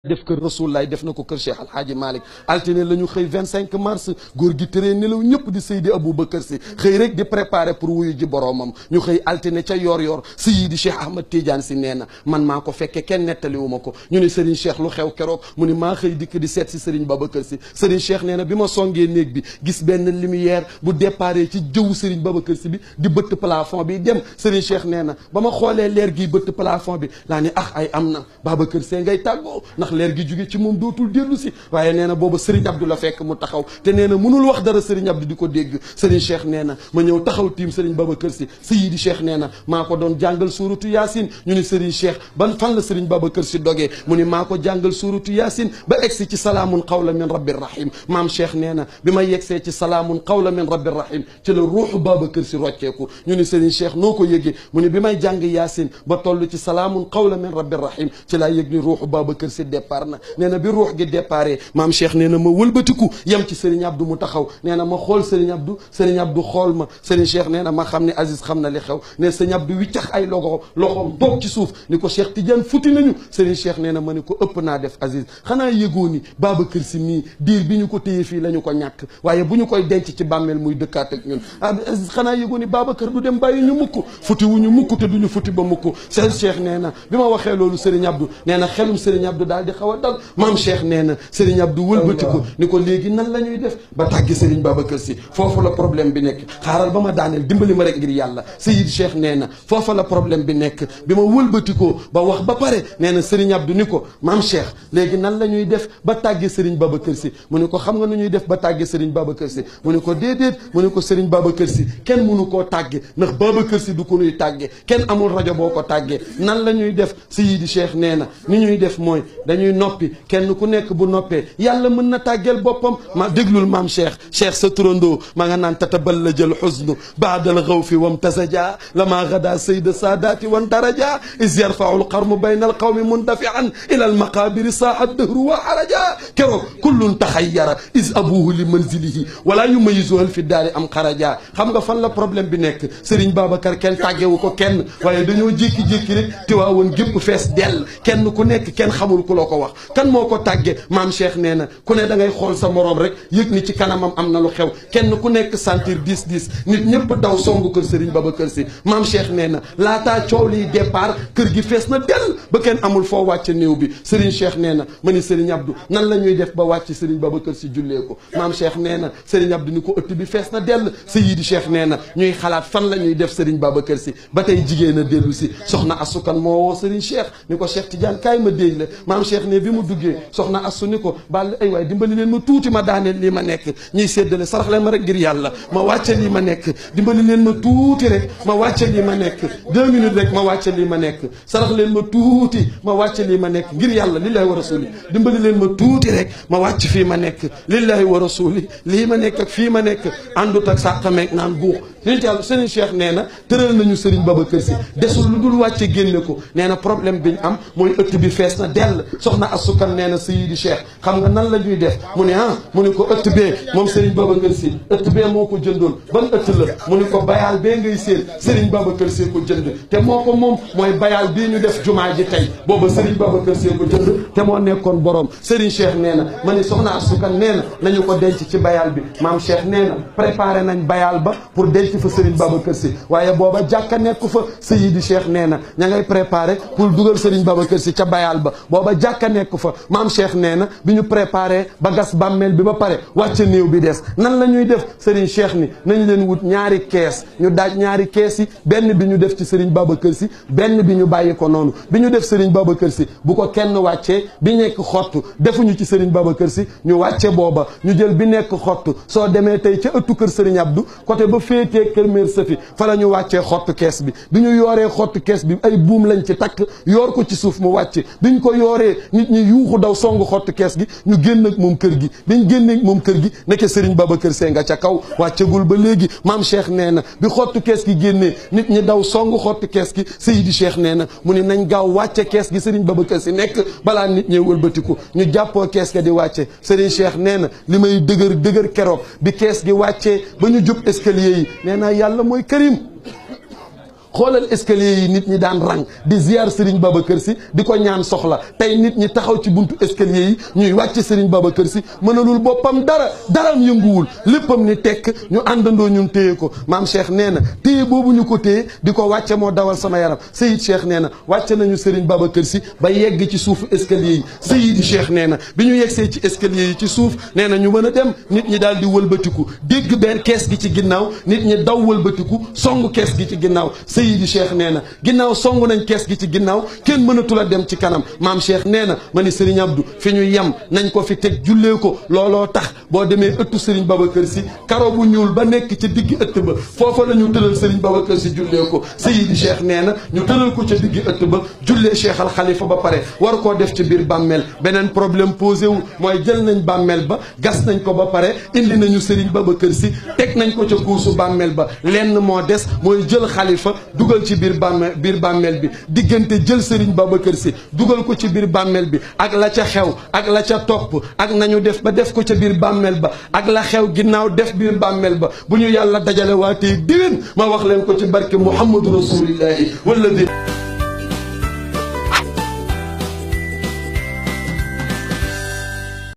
def kër Rasulullah def na ko kër Cheikh Alhaaji Malick altine la ñu xëy 25 mars góor gi tëree nelaw ñëpp di Seydi Aboubacar si xëy rek di préparer pour wuyu ji boroomam ñu xëy altine ca yor Seydi Cheikh Ahmad Tidiane si nee na man maa ko fekke kenn nettaliwuma ko ñu ne Serigne Cheikh lu xew keroog mu ni maa xëy dikk di seet si Serigne Babacar si Serigne Cheikh nee na bi ma songee néeg bi gis benn lumière bu déparé ci jëwu Serigne Babacar si bi di bëtt plafond bi dem Serigne Cheikh nee na ba ma xoolee leer gi bëtt plafond bi laa ni ay am na Babacar see ngay tàggoo leer gi jóge ci moom dootul dellu si waaye nee na booba Serigne Abdou la fekk mu taxaw te nee na mënul wax dara Serigne Abdou di ko dégg Serigne Cheikh nee na ma ñëw taxaw tiim Serigne Babacar si Seydi Cheikh nee na maa ko doon jàngal suuratu Yaasin ñu ni Serigne Cheikh ban fan la Serigne Babacar si dogee mu ni maa ko jàngal suuratu Yaasin ba egsi ci salaamun qawlan min rabbir rahim maam Cheikh nee na bi ma yegsee ci salaamun qawlan min rabbir rahim ci la ruuxu Babacar si rocceeku ñu ni Serigne Cheikh noo ko yëgee mu ni bi may jàng Yaasin ba toll ci salaamun qawlan min rabbir rahim ci laa yëg ni ruuxu Babacar si départ na nee na bi ruux gi déparé maam Cheikh nee na ma wëlbatiku yem ci Serigne Abdou mu taxaw nee na ma xool Serigne Abdou xool ma Serigne Cheikh nee na ma xam ne Aziz xam na li xew ne Serigne Abdou wiccax ay loxoom toog ci suuf ni ko Cheikh Tidiane futi nañu Serigne Cheikh nee na ma ni ko ëpp naa def Aziz xanaa yëgoo ni Babacar si mii diir bi ñu ko téye fii la ñu ko ñàkk waaye bu ñu koy denc ci bàmmeel muy dëkkaat ak ñun Aziz xanaa yëgoo ni Babacar du dem bàyyi ñu mukk futi wu ñu mukk te duñu futi ba mukk Serigne Cheikh nee na bi ma waxee loolu Serigne Abdou nee na xelum Serigne Abdou daal di xaw a dal maam Cheikh nee na Serigne Abdou wëlbati ko ni ko léegi nan la ñuy def ba tàggi Serigne Babacar si foofu la problème bi nekk xaaral ba ma daaneel dimbali ma rek ngir yàlla Seydi Cheikh nee na foofa la problème bi nekk bi ma wëlbati ko ba wax ba pare nee na Serigne Abdou ni ko maam Cheikh léegi nan la ñuy def ba tàggi Serigne Babacar si mu ni ko xam nga nu ñuy def ba tàggi Serigne Babacar si mu ni ko déedéet mu ni ko Serigne Babacar si kenn mënu koo tàgge ndax Babacar si du ko nuy tàgge kenn amul rajo boo ko tàggee nan la ñuy def Seydi Cheikh nee na ni ñuy def mooy dañuy noppi kenn ku nekk bu noppee yàlla mën na tàggeel boppam ma déglul maam Cheikh sa turandoo ma nga naan tataballa jël xusnu baadal xawfi wam tasaja lama gada sayda saadaati wan daraja is yarfau lqarmu bayna alqawmi mundafian ila almaqabiri saa dëhru wa xaraja keroog kullun taxayyara is abuhu li manzilihi wala yumayisuhal fi daari am xaraja xam nga fan la problème bi nekk Serigne Babacar kenn tàggewu ko kenn waaye dañoo jékki-jékki rek Tiwaawoon gépp fees dell kenn ku nekk kenn xamul ku la ko wax kan moo ko tàgge maam Cheikh nee na ku ne da ngay xool sa moroom rek yëg ni ci kanamam am na lu xew kenn ku nekk sentir diis nit ñëpp daw songu kër Serigne Babacar si maam Cheikh nee na laataa coow liy départ kër gi fees na dell ba kenn amul foo wàcce néew bi Serigne Cheikh nee na ma ni Serigne Abdou nan la ñuy def ba wàcc Serigne Babacar si jullee ko maam Cheikh nee na Serigne Abdou ni ko ëtt bi fees na dell Seydi Cheikh nee na ñuy xalaat fan la ñuy def Serigne Babacar si ba tey jigéen a dellu si soxna asukan moo woo Serigne Cheikh ni ko Cheikh Tidiane kaay ma déej la maam Cheikh ne bi mu duggee soxna asu ni ko bal ay waay dimbali leen ma tuuti ma daaneel lii ma nekk ñuy séddale sarax leen ma rek ngir yàlla ma wàcce lii ma nekk dimbali leen ma tuuti rek ma wàcce lii ma nekk 2 minutes rek ma wàcce lii ma nekk sarax leen ma tuuti ma wàcce lii ma nekk ngir yàlla lillahi wa rasuli dimbali leen ma tuuti rek ma wàcc fii ma nekk lillahi wa rasuli lii ma nekk ak fii ma nekk àndut ak sàqameeg naan guux liñ yàlla Serigne Cheikh nee na tëral nañu Serigne Babacar si desul lu dul wàcce génne ko nee na problème biñ am mooy ëtt bi fees na dell soxna asukan nee na Seydi Cheikh xam nga nan la ñuy def mu ne mu ne ko ëtt bee moom Serigne Babacar si ëtt bee moo ko jëndoon ban ëtt la mu ne ko bayaal bee ngay seen Serigne Babacar si ko jënd te moo ko moom mooy bayaal bii ñu def jumaa ji tey booba Serigne Babacar si ko jënd te moo nekkoon borom Serigne Cheikh nee na ma ne soxna asukan nee na nañu ko denc ci bayaal bi maam Cheikh nee na préparé nañ bayaal ba pour denc fa Serigne Babacar si waaye booba jàkka nekku fa Seydi Cheikh nee na ña ngay préparé pour dugal Serigne Babacar si ca bayaal ba booba jàkka nekku fa maam Cheikh nee na bi ñu préparé ba gas bàmmeel bi ba pare wàcce néew bi des nan la ñuy def Serigne Cheikh ni nañ leen wut ñaari kees ñu daaj ñaari kees yi benn bi ñu def ci Serigne Babacar si benn bi ñu bàyyi ko noonu bi ñu def Serigne Babacar si bu ko kenn wàccee bi nekk xottu defuñu ci Serigne Babacar si ñu wàcce booba ñu jël bi nekk xottu soo demee tey ca ëttu kër Serigne Abdou côté ba féetee kër Mère Safi fa la ñu wàccee xottu kees bi ñu yooree xottu kees bi ay buum lañ ci takk yoor ko ci suuf mu wàcce biñ ko yooree nit ñi yuuxu daw songu xottu kees gi ñu génn ak moom kër gi biñ génne ak moom kër gi nekke Serigne Babacar see nga ca kaw wàccegul ba léegi maam Cheikh nee na bi xottu kees gi génnee nit ñi daw songu xottu kees gi Seydi Cheikh nee na mu ne nañ gaaw wàcce kees gi Serigne Babacar si nekk balaa nit ñi wëlbatiku ñu jàppoo kees ga di wàcce Serigne Cheikh nee na li may dëgër keroog bi kees gi wàccee ba ñu jub escalier yi nee na yàlla mooy Karim xoolal escalier yi nit ñi daan rang di ziar Serigne Babacar Sy di ko ñaan soxla tey nit ñi taxaw ci buntu escalier yi ñuy wàcc Serigne Babacar Sy mënalul boppam daram yënguwul léppam ni tekk ñu àndandoo ñun téye ko maam Cheikh nee na téye boobu ñu ko téye di ko wàcce moo dawal sama yaram Seyid Cheikh nee na wàcce nañu Serigne Babacar Sy ba yegg ci suufu escalier yi Seyidi Cheikh nee na bi ñu yeggsee ci escalier yi ci suuf nee na ñu mën a dem nit ñi daal di wëlbatiku dégg benn kees gi ci ginnaaw nit ñi daw wëlbatiku song kees gi ci ginnaaw Seyidi Cheikh nee na ginnaaw song nañ kees gi ci ginnaaw kenn mënatul a dem ci kanam maam Cheikh nee na ma ni Serigne Abdou fi ñu yem nañ ko fi teg jullee ko looloo tax boo demee ëttu Serigne Babacar Sy karo bu ñuul ba nekk ca digg ëtt ba foofa la ñu tëral Serigne Babacar Sy jullee ko Seyidi Cheikh nee na ñu tëral ko ca digg ëtt ba jullee Cheikh al Khalifa ba pare war koo def ci biir bàmmeel beneen problème posé wu mooy jël nañ bàmmeel ba gas nañ ko ba pare indi nañu Serigne Babacar Sy teg nañ ko ca kuusu bàmmeel ba lenn moo des mooy jël xalifa dugal ci biir bàmmeel bi diggante jël Serigne Babacar Sy dugal ko ci biir bàmmeel bi ak la ca xew ak la ca topp ak nañu def ba def ko ca biir bàmmeel ba ak la xew ginnaaw def biir bàmmeel ba bu ñu yàlla dajale waatee déwén ma wax leen ko ci barke Muhammadu Rasulillahi wala